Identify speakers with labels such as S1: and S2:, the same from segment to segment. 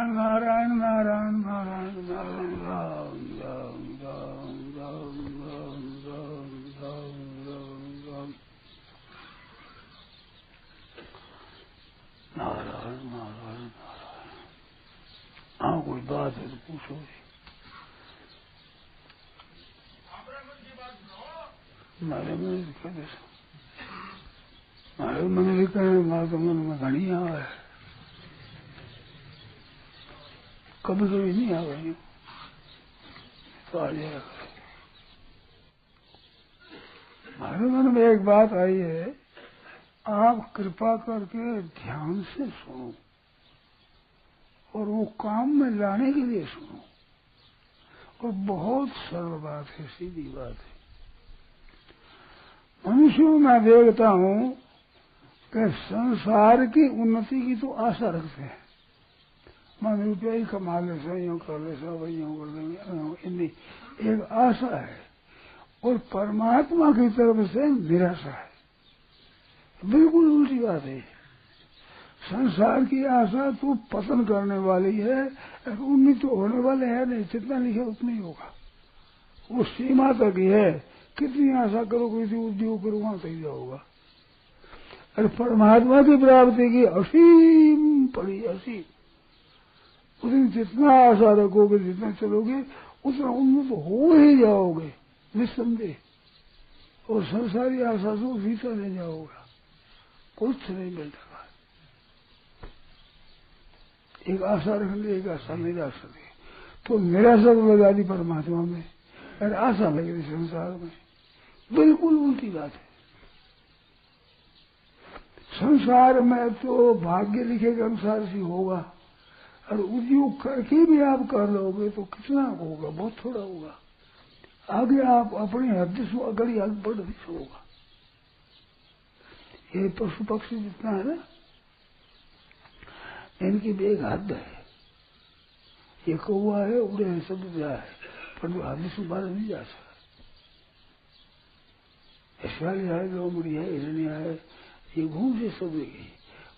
S1: नारायण नारायण नारायण नारायण नारायण राम राम राम राम राम राम राम राम राम नारायण नारायण नारायण। हाँ कोई बात है तो पूछो। मारे मन कहते मारे मन भी कहने मारे तो मन में घनी आवे, कभी कभी नहीं आ गई तो आ जाएगा। हमारे मन में एक बात आई है, आप कृपा करके ध्यान से सुनो और वो काम में लाने के लिए सुनो। और बहुत सरल बात है, सीधी बात है। मनुष्यों में देखता हूं कि संसार की उन्नति की तो आशा रखते हैं, मान रुपया ही कमा ले सो, यूं कर ले सो, भाई यूं कर लेंगे, इतनी एक आशा है। और परमात्मा की तरफ से निराशा है। बिल्कुल उल्टी बात है। संसार की आशा तो पतन करने वाली है, उन्नति तो होने वाले है नहीं, जितना लिखे उतना ही होगा। वो सीमा तक ही है, कितनी आशा करो, किसी उद्योग करो, वहां तक जाओगा। अरे परमात्मा की प्राप्ति की असीम पड़ी, असीम। उस जितना आशा रखोगे, जितना चलोगे, उतना उन्नत हो ही जाओगे निस्संदेह। और संसारी आशा से भीतर नहीं जाओगा, कुछ नहीं मिलता। एक आशा रख ली, एक आशा निराशा ली, तो निराशा तो लगा दी परमात्मा में, और आशा लगी थी संसार में। बिल्कुल उल्टी बात है। संसार में तो भाग्य लिखे के अनुसार से होगा, और उद्योग करके भी आप कर लोगे तो कितना होगा, बहुत थोड़ा होगा। आगे आप अपनी हद से अगड़ी आगे बढ़ नहीं होगा। ये पशु पक्षी जितना है ना, इनकी भी एक हद है। ये कौवा है, उड़े है, सब जा है, पर हद से बाहर नहीं जा सकता। ऐश्वर्य है, लोमड़ी है, हिरण्य है, ये घूम से सब गई,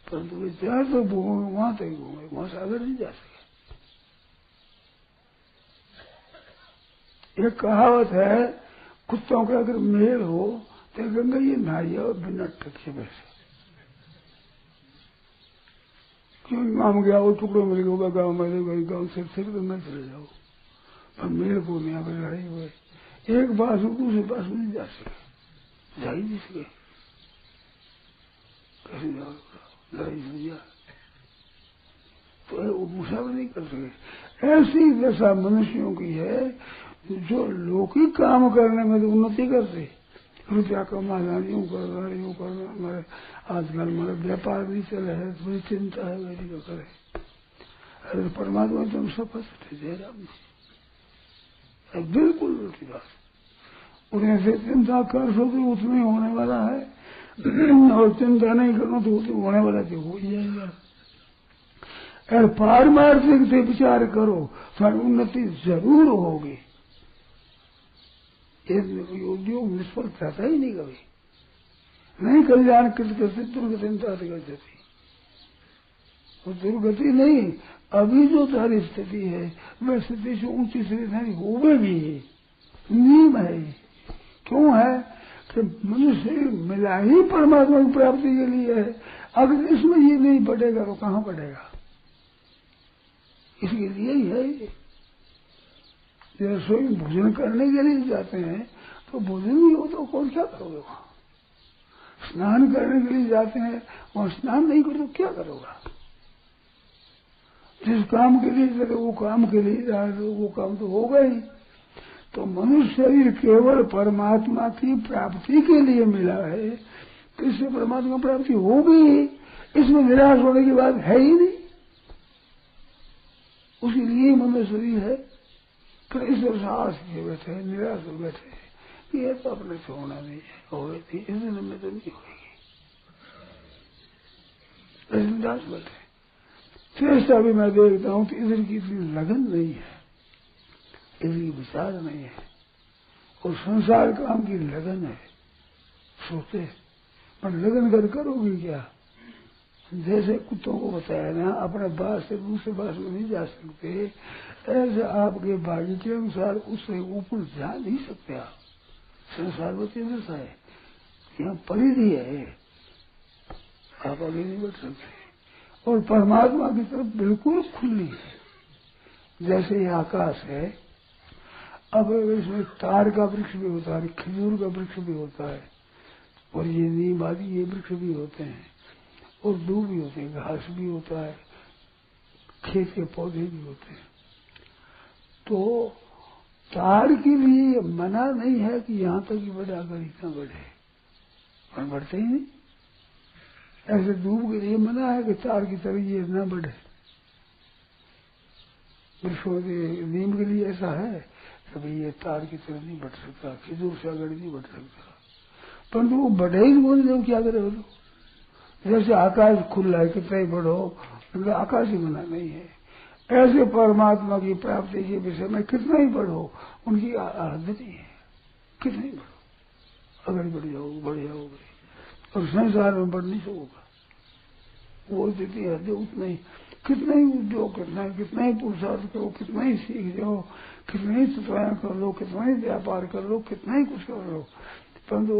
S1: परंतु वे जहां तो घूमे वहां तक घूमे, वहां से आगे नहीं जा सके। एक कहावत है, कुत्तों का अगर मेल हो तो गंगा ये नहाइए और बिना टके वैसे। क्यों गांव गया, वो टुकड़ों मिल गया, गाँव में गाँव से फिर तो मैं चले जाओ, पर मेल को नहीं आगे लड़ाई हुए। एक बात दूसरे पास नहीं जा सके, जा ही नहीं सके, कैसे जाओ, लड़ाई हो गया तो मुसाफिर नहीं कर सके। ऐसी दशा मनुष्यों की है, जो लौकिक काम करने में तो उन्नति करते, रुपया कमाना, यूं करना, यूं करना। हमारे आजकल हमारा व्यापार भी चले है, थोड़ी चिंता है मेरी को करे। अरे परमात्मा तुम शपथ दे रहा हूं, बिल्कुल उल्टी बात। उन्हें से चिंता कर सको उतना ही होने वाला है, और चिंता नहीं करो तो होने वाला तो हो ही जाएगा। अगर पारमार्थिक से विचार करो तो उन्नति जरूर होगी। उद्योग निष्फल जाता ही नहीं कभी, नहीं कल्याण कृत करते दुर्गति गति। वो दुर्गति नहीं, अभी जो तारी स्थिति है वह स्थिति से ऊंची स्थिति नहीं होगी, नियम है। क्यों है कि मनुष्य मिला ही परमात्मा की प्राप्ति के लिए है। अगर इसमें ये नहीं बढ़ेगा तो कहाँ बढ़ेगा, इसके लिए ही है। रसोई भोजन करने के लिए जाते हैं तो भोजन नहीं हो तो कौन क्या करोगे वहां। स्नान करने के लिए जाते हैं, वहां स्नान नहीं करो तो क्या करोगा। जिस काम के लिए चले वो काम के लिए जा रहे, वो काम तो होगा ही। तो मनुष्य शरीर केवल परमात्मा की प्राप्ति के लिए मिला है, तो इससे परमात्मा प्राप्ति होगी, इसमें निराश होने की बात है ही नहीं। उसके लिए मनुष्य शरीर है, फिर इस साहस किए बैठे, निराश हो बैठे, ये तो अपने से होना नहीं है, हो गई थी इस दिन में तो नहीं होगी, निराश बैठे। चेष्टा भी मैं देखता हूँ कि इधर की इतनी लगन नहीं है, इतनी विचार नहीं है, और संसार काम की लगन है। सोचते पर लगन कर करोगी क्या, जैसे कुत्तों को बताया ना अपने बास से दूसरे बास में नहीं जा सकते, ऐसे आपके भाग्य के अनुसार उससे ऊपर जा नहीं सकते आप। संसार बच्चे जैसा है, यहाँ परिधि है, आप आगे नहीं बढ़ सकते। और परमात्मा की तरफ बिल्कुल खुली है, जैसे ये आकाश है। अब इसमें तार का वृक्ष भी होता है, खजूर का वृक्ष भी होता है, और ये नीम आदि ये वृक्ष भी होते हैं, और दूब भी होते हैं, घास भी होता है, खेत के पौधे भी होते हैं। तो तार के लिए मना नहीं है कि यहाँ तक ही बढ़ा कर इतना बढ़े, पर बढ़ते ही नहीं। ऐसे दूब के लिए मना है कि तार की तरह ये न बढ़े। वृक्षों के नीम के लिए ऐसा है कि भाई ये तार की तरह नहीं बढ़ सकता, खजूर से आगे नहीं बढ़ सकता, परंतु वो बढ़े ही नहीं, क्या करे वो। जैसे आकाश खुला है, कितना ही बढ़ो, आकाश ही मना नहीं है। ऐसे परमात्मा की प्राप्ति के विषय में कितना ही बढ़ो, उनकी हद नहीं है, कितना ही बढ़ो, अगर बढ़ जाओगे, और संसार में बढ़ नहीं सकोगा। वो जितनी हद उतना ही, कितना ही उद्योग करना है, कितना ही पुरुषार्थ करो, कितना ही सीख जाओ, कितना ही तत्वाएं कर लो, कितना ही व्यापार कर लो, कितना ही कुछ कर लो, परंतु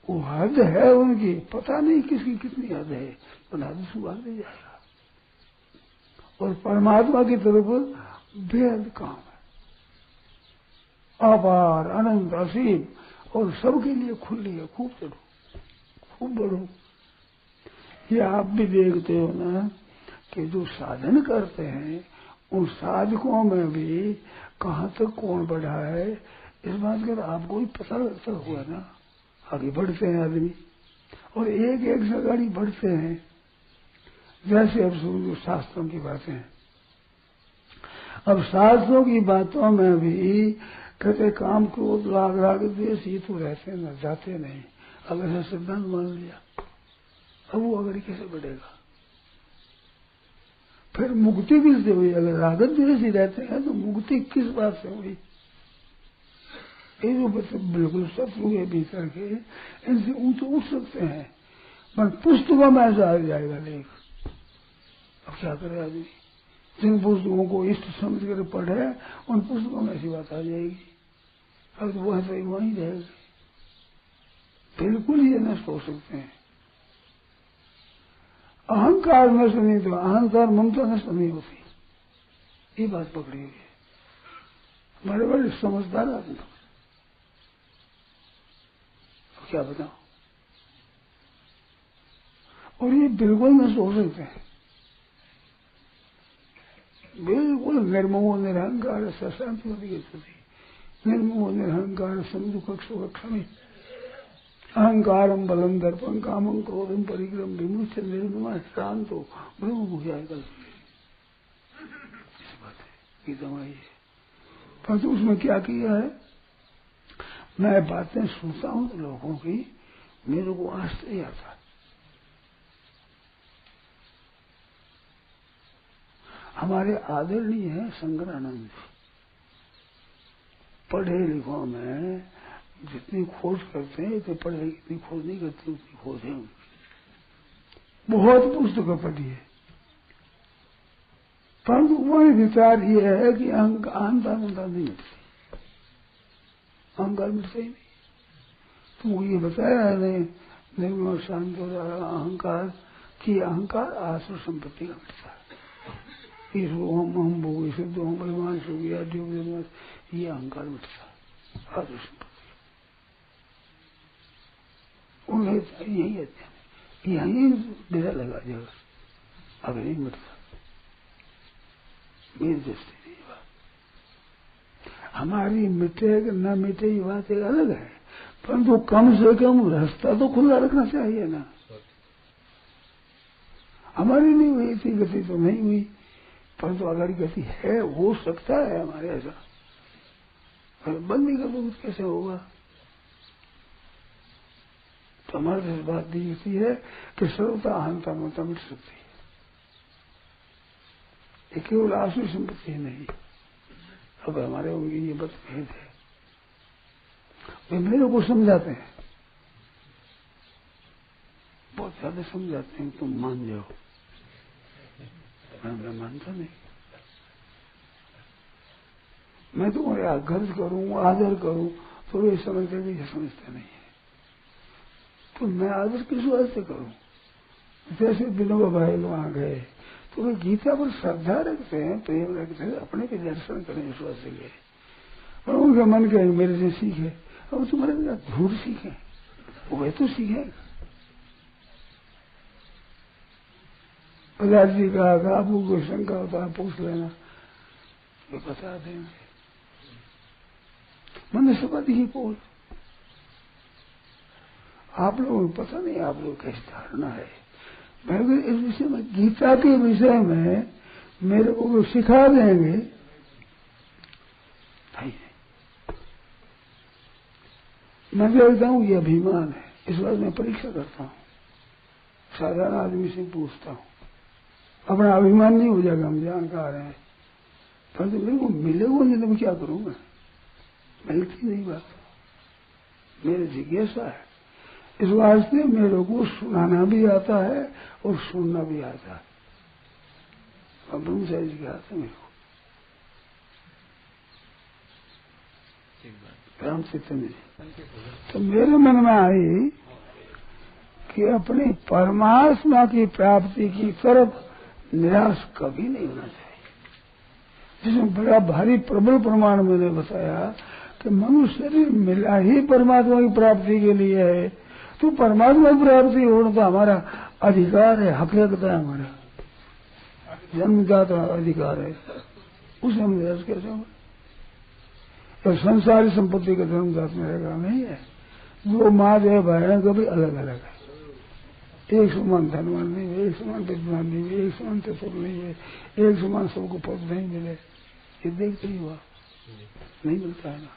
S1: वो हद है उनकी, पता नहीं किसकी कितनी हद है, पर हद सुबह दे जाएगा। और परमात्मा की तरफ बेहद काम है, अपार अनंत असीम, और सबके लिए खुली है। खूब चढ़ो, खूब बढ़ो। ये आप भी देखते हो ना कि जो साधन करते हैं उन साधकों में भी कहाँ तक कौन बढ़ा है, इस बात का आपको भी पता लगता हुआ ना। आगे बढ़ते हैं आदमी, और एक एक से गाड़ी बढ़ते हैं। जैसे अब सुनो शास्त्रों की बातें हैं, अब शास्त्रों की बातों में भी कहते काम क्रोध राग राग द्वेष ये तो रहते हैं ना, जाते नहीं। अगर ऐसा सिद्धांत मान लिया, अब वो अगर कैसे बढ़ेगा, फिर मुक्ति किससे हुई? अगर राग द्वेष ही रहते हैं तो मुक्ति किस बात से हुई? ये जो बिल्कुल शत्रु है भीतर के, इनसे ऊंचे उठ सकते हैं, पर पुस्तकों में ऐसा आ जाएगा लेख। अब क्या करे आदमी, जिन पुस्तकों को इष्ट समझ कर पढ़े उन पुस्तकों में ऐसी बात आ जाएगी, अब तो वह तो वहीं रहेगी, बिल्कुल ये नष्ट हो सकते हैं। अहंकार नष्ट नहीं तो अहंकार ममता नष्ट नहीं होती, ये बात पकड़ी हुई है बड़े बड़े समझदार आदमी। क्या बताओ, और ये बिल्कुल नष्ट हो सकते हैं, बिल्कुल। निर्मोह निरहंकार शांति होती है, निर्मोह निरहंकार समदुख क्षमी अहंकारम बलम दर्पण कामम क्रोधम परिक्रम विमुच निर्ममा शांत हो ब्रह्म भूजाए कल। बात है ये दवाई है, परंतु उसमें क्या किया है, मैं बातें सुनता हूँ तो लोगों की मेरे को आश्चर्य आता है। हमारे आदरणीय है शंकरानंद, पढ़े लिखों में जितनी खोज करते हैं इतने पढ़े इतनी खोज नहीं करते, उतनी खोज है उनकी। बहुत पुस्तकें पढ़ी है, परंतु वही विचार ये है कि अहंकार नहीं मिटती, अहंकार मिटता ही नहीं। तुमको ये बताया है नहीं शांत हो रहा अहंकार की, अहंकार आश्रय संपत्ति का मिटता है। हम भोग सिद्ध हम बलवान सो गया ये अहंकार मिटता है, आश्रय संपत्ति उन्हें यही रहते, यही डेरा लगा जाएगा, अब नहीं मिटता। मेरी दृष्टि नहीं बात, हमारी मिटे कि न मिटे ये बात एक अलग है, परंतु कम से कम रास्ता तो खुला रखना चाहिए ना। हमारी नहीं हुई थी गति तो नहीं हुई, परंतु अगर गति है हो सकता है हमारे ऐसा, अगर बंद नहीं कर दो कैसे होगा। तो हमारे इस बात दिखती है कि सर्वता अहंता ममता मिट सकती है, ये केवल आसुरी संपत्ति ही नहीं। अब हमारे उनकी ये मतभेद है, वे मेरे को समझाते हैं, बहुत बहुत ज्यादा समझाते हैं तुम मान जाओ, मैं मानता नहीं। मैं तुम्हारे आग्रह करूं, आदर करूं तो ये समझते कि ये समझते नहीं है। तो मैं आदर किस वास्ते करूं? जैसे विनोबा भाई वहां गए तो वे गीता पर श्रद्धा रखते हैं, प्रेम रखते हैं, अपने के दर्शन करें इस वास्ते गए। और उनका मन कहे मेरे से सीखे, अब तुम्हारे बिना झूठ सीखे, वो तो सीखे। प्रहलाद जी कहा कि आपको कोई शंका होता है पूछ लेना, वे बता देंगे। मैंने समझ ही बोल, आप लोगों को पता नहीं आप लोग कैसी धारणा है। मैं इस विषय में, गीता के विषय में मेरे को सिखा देंगे नहीं। मैं देखता हूँ ये अभिमान है, इस बात में परीक्षा करता हूँ, साधारण आदमी से पूछता हूँ, अपना अभिमान नहीं हो जाएगा, हम जानकार हैं, परंतु मेरे को मिलेगा नहीं तो मैं क्या करूंगा? मिलती नहीं बात, मेरी जिज्ञासा है। इस वास्ते मेरे को सुनाना भी आता है और सुनना भी आता है। अब ब्रह्मचारी जी आता है मेरे को, रामचरित्र में। तो मेरे मन में आई कि अपनी परमात्मा की प्राप्ति की तरफ निराश कभी नहीं होना चाहिए। जिसमें बड़ा भारी प्रबल प्रमाण मैंने बताया कि मनुष्य शरीर मिला ही परमात्मा की प्राप्ति के लिए है। तो परमात्मा की प्राप्ति होना तो हमारा अधिकार है, हकीकत है, हमारा जन्मजात अधिकार है, उसे हम निराश कैसे होंगे? तो संसारी संपत्ति का जन्मजात में रहेगा नहीं है। वो माँ जो बहन कभी अलग अलग है, एक समान धनवान नहीं है, एक समान विद्वान नहीं है, एक समान चतुर नहीं है, एक समान सबको पद नहीं मिले, ये देखते ही हुआ नहीं मिलता है ना।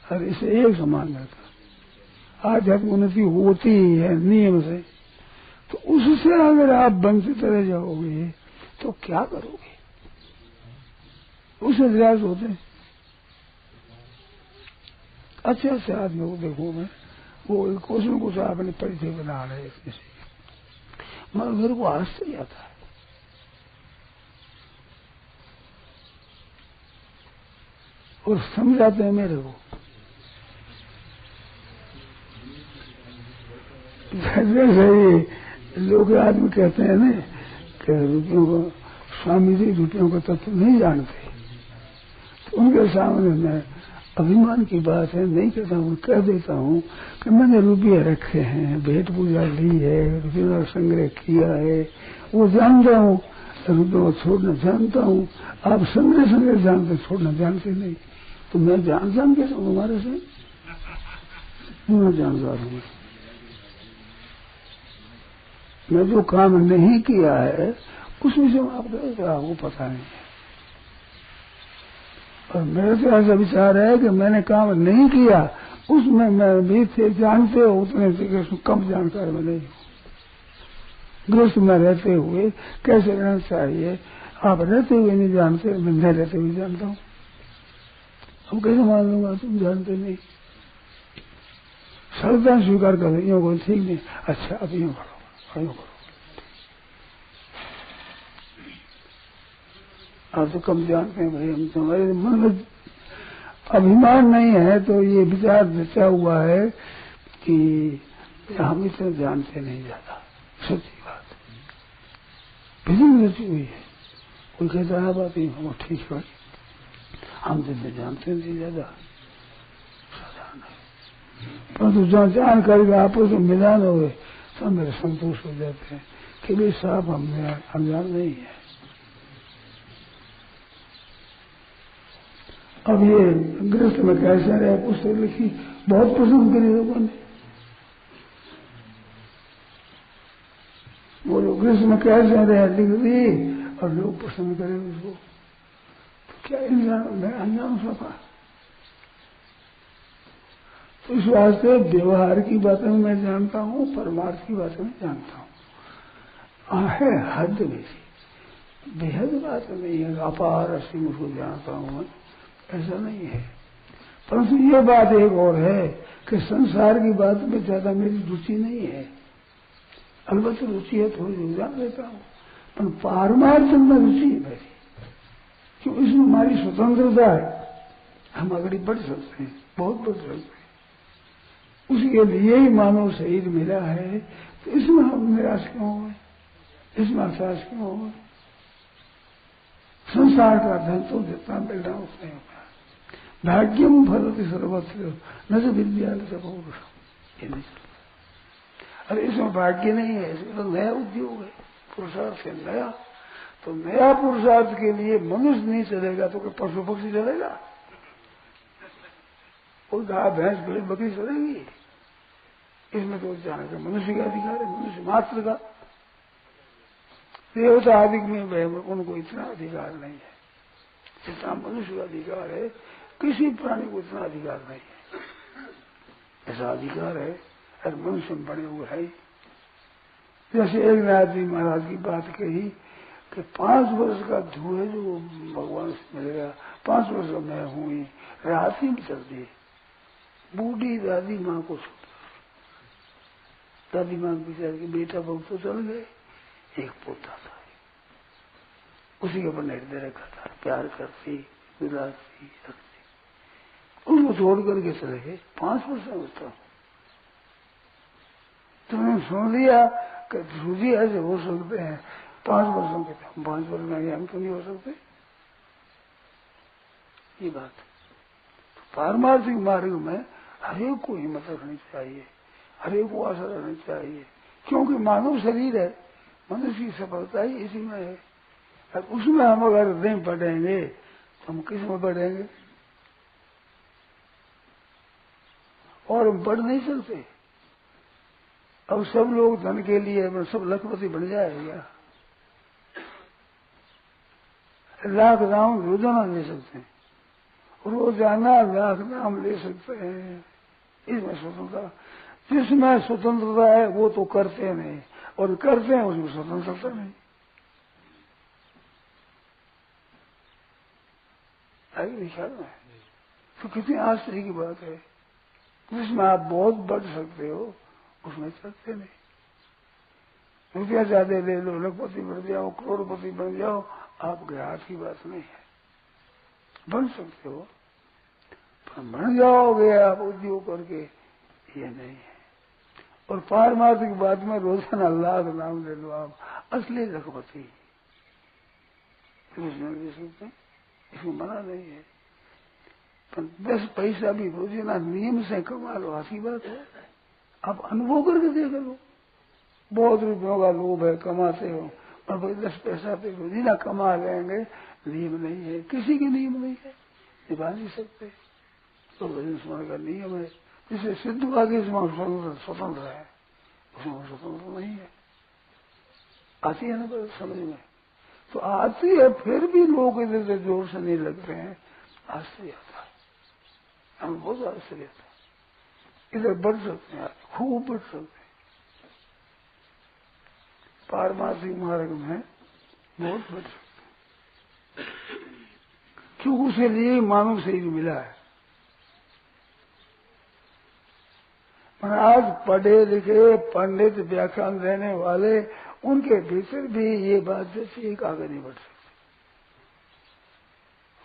S1: हर इसे एक समान मिलता। आध्यात्मिक उन्नति होती ही है नियम से, तो उससे अगर आप वंचित रह जाओगे तो क्या करोगे? उससे निराश होते हैं। अच्छे अच्छे आदमी को देखो, मैं वो कुछ न कुछ आपने परिचय बना रहे किसी, मगर मेरे को आश्चर्य आता है। और समझाते हैं मेरे को, जैसे लोग आदमी कहते हैं ना कि रुपयों को स्वामी जी रुपयों को तत्व नहीं जानते, तो उनके सामने मैं अभिमान की बात है नहीं कहता हूँ, कह देता हूँ कि मैंने रुपये रखे हैं, भेंट पूजा ली है, रुपयों का संग्रह किया है, वो जानता हूँ, रुपयों को छोड़ना जानता हूँ। आप संग्रह जानते, छोड़ना जानते नहीं, तो मैं जान के तुम्हारे से मैं जानकार हूँ। मैं जो काम नहीं किया है उस विषय में आपको पता नहीं है। और मेरे तो ऐसा विचार है कि मैंने काम नहीं किया, उसमें मैं भी थे जानते हो उतने से कम जानकार में नहीं हूँ। गृहस्थ में रहते हुए कैसे रहना चाहिए आप रहते हुए नहीं जानते, मैं न रहते हुए जानता हूँ। हम कैसे मान लूंगा तुम जानते नहीं? श्रद्धा स्वीकार कर यूँ को ठीक नहीं, अच्छा अब यूँ करो, यूँ करो। आप तो कम जानते हैं भाई, हम तुम्हारे मन में अभिमान नहीं है तो ये विचार रचा हुआ है कि हम इतना जानते नहीं ज्यादा। सच्ची बात बिल्कुल रची हुई है। कोई कहता है बात नहीं, हम ठीक है, हम तो जानते नहीं ज्यादा, साधारण है। परंतु जहाँ जानकारी का आपस में मिलान हो गए सब मेरे संतोष हो जाते हैं कि भाई साहब हमने अनजान नहीं है। अब ये गृहस्थ में कैसे रहे पुस्तक लिखी, बहुत पसंद करी लोगों ने। वो लोग गृहस्थ में कैसे रहे लिख दी और लोग पसंद करे उसको, तो क्या मैं अनजान सका? तो इस वास्ते व्यवहार की बातें मैं जानता हूँ, परमार्थ की बातें मैं जानता हूँ। है हद में बेहद बात नहीं है, अपार असीम उसको जानता हूँ मैं, ऐसा नहीं है। परंतु ये बात एक और है कि संसार की बात में ज्यादा मेरी रुचि नहीं है। अलबत्त रुचि है थोड़ी सी जान लेता हूँ, पर पारमार्थ में रुचि है मेरी, क्यों इसमें हमारी स्वतंत्रता है, हम आगे बढ़ सकते हैं, बहुत बढ़ सकते हैं। उसके लिए ही मानव शरीर मिला है, तो इसमें हम निराश क्यों हो गए, इसमें हताश क्यों हो गए? संसार का धन तो जितना मिल रहा उसने भाग्यम फलति सर्वत्र न तो विद्यालय सब ये नहीं चलता। अरे इसमें भाग्य नहीं है, इसमें तो नया उद्योग है, पुरुषार्थ है नया। तो नया पुरुषार्थ के लिए मनुष्य नहीं चलेगा तो क्या पशु पक्षी चलेगा? कोई गाय भैंस भेड़ बकरी चलेगी? इसमें तो जाने का मनुष्य का अधिकार है, मनुष्य मात्र का। देवता आदि में उनको इतना अधिकार नहीं है जितना मनुष्य का अधिकार है। किसी प्राणी को इतना अधिकार नहीं है, ऐसा अधिकार है और मनुष्य में बने हुए है। जैसे एक नाथ जी महाराज की बात कही कि 5 वर्ष का धुएं जो भगवान से मिलेगा, 5 वर्ष का मैं हुई रात ही में चल दी। बूढ़ी दादी माँ को छोड़, दादी माँ की बेचारी बेटा बहु तो चल गए, एक पोता था, उसी के ऊपर निर्दय रखा था, प्यार करती विलासी रखती, उसको छोड़ करके चले गए। 5 वर्ष में होता। तुमने सुन लिया कि ध्रुवी ऐसे हो सकते हैं 5 वर्षों के, 5 वर्ष में हम तो नहीं हो सकते। ये बात पारमार्थिक मार्ग में हरेक को हिम्मत रखनी चाहिए, हरेक को आशा रखनी चाहिए, क्योंकि मानव शरीर है, मनुष्य की सफलता ही इसी में है। और उसमें हम अगर नहीं बढ़ेंगे तो हम किस में बढ़ेंगे? और हम बढ़ नहीं सकते। अब सब लोग धन के लिए सब लखपति बन जाएगा, लाख नाम रोजाना ले सकते हैं, रोजाना लाख नाम ले सकते हैं, इसमें स्वतंत्रता। जिसमें स्वतंत्रता है वो तो करते नहीं, और करते हैं उसमें स्वतंत्रता नहीं। आगे ख्याल में तो कितनी आश्चर्य की बात है। जिसमें आप बहुत बढ़ सकते हो उसमें चलते नहीं। रुपया ज्यादा ले लो, लखपति बन जाओ, करोड़पति बन जाओ, आपके हाथ की बात नहीं है। बन सकते हो पर बन जाओगे आप उद्योग करके, ये नहीं है। और पारमार्थिक बात में रोजाना लाख नाम ले लो, आप असली लखपति ले सकते, इसमें मना नहीं है। पर 10 पैसा भी रोजाना नियम से कमा लो, अच्छी बात है। आप अनुभव करके देख लो, बहुत रुपयों का लोभ है, कमाते हो, और भाई 10 पैसा पे रोजीना कमा लेंगे, नियम नहीं है, किसी के नियम नहीं है, निभा नहीं सकते। तो भजन स्मरण का नियम है, जिसे सिद्ध वाक्य स्वतंत्र है, उसमें स्वतंत्र नहीं है। आती है ना समझ में? तो आती है, फिर भी लोग इधर से जोर से नहीं लगते हैं, आश्चर्य आता है, हमें बहुत आश्चर्य आता है। इधर बढ़ सकते हैं, खूब बढ़ सकते हैं, पारमार्थिक मार्ग में बहुत बढ़ सकते हैं, क्यों? उसके लिए मानव शरीर मिला है। पर आज पढ़े लिखे पंडित व्याख्यान देने वाले, उनके भीतर भी ये बात जैसे एक आगे नहीं बढ़ सकती।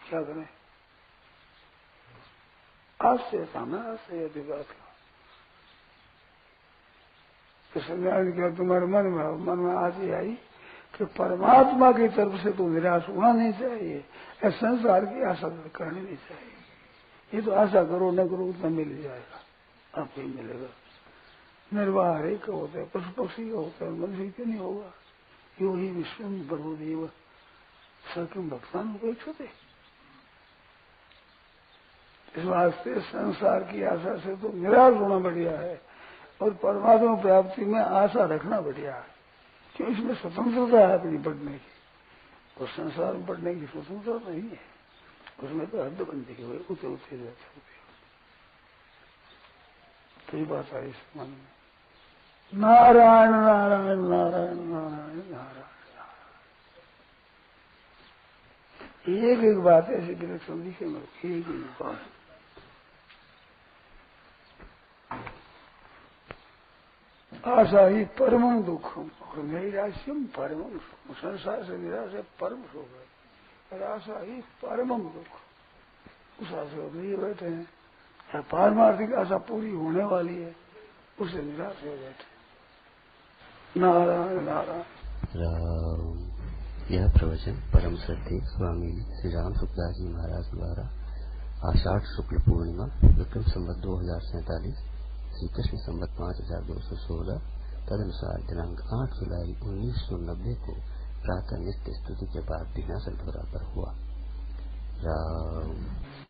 S1: क्या करें? आश्चर्य सामने आश्चर्य बात का। तो सन्यासी क्या तुम्हारे मन में आज ही आई कि परमात्मा की तरफ से तो निराश होना नहीं चाहिए, या संसार की आशा करनी नहीं चाहिए। ये तो आशा करो न करो उतना मिल जाएगा, आपको ही मिलेगा। निर्वाह हरे का होता है, पशु पक्षी का होता है, मनुष्य क्यों नहीं होगा? यो ही विश्व प्रभु देव सकिम भक्तान उपेक्षते। इस वास्ते संसार की आशा से तो निराश होना बढ़िया है, और परमात्मा प्राप्ति में आशा रखना बढ़िया है, क्यों? इसमें स्वतंत्रता है अपनी बढ़ने की, और संसार में बढ़ने की स्वतंत्रता नहीं है, उसमें तो हद्दबंदी की हुई, उते उते रहते। तो ये बात आई इस मन में, नारायण नारायण नारायण नारायण नारायण। एक एक बात ऐसी विलक्षण लिखे में, एक एक बात। आशा ही परमम दुखम और नैराश्यम परमम सुख। संसार से निराश है परम सुख है, और आशा ही परमम दुख। उस आशा को लिए बैठे हैं, पारमार्थिक आशा पूरी होने वाली है, उससे निराश हो बैठे। नारायण नारायण।
S2: यह प्रवचन परम श्रद्धेय स्वामी श्री राम शुक्ला जी महाराज द्वारा आषाढ़ शुक्ल पूर्णिमा विक्रम संवत 2047 श्री कृष्ण संवत 5216 तदनुसार दिनांक 8 जुलाई 1990 को प्रातः नित्य स्तुति के बाद विनाशक धोरा पर हुआ। राम।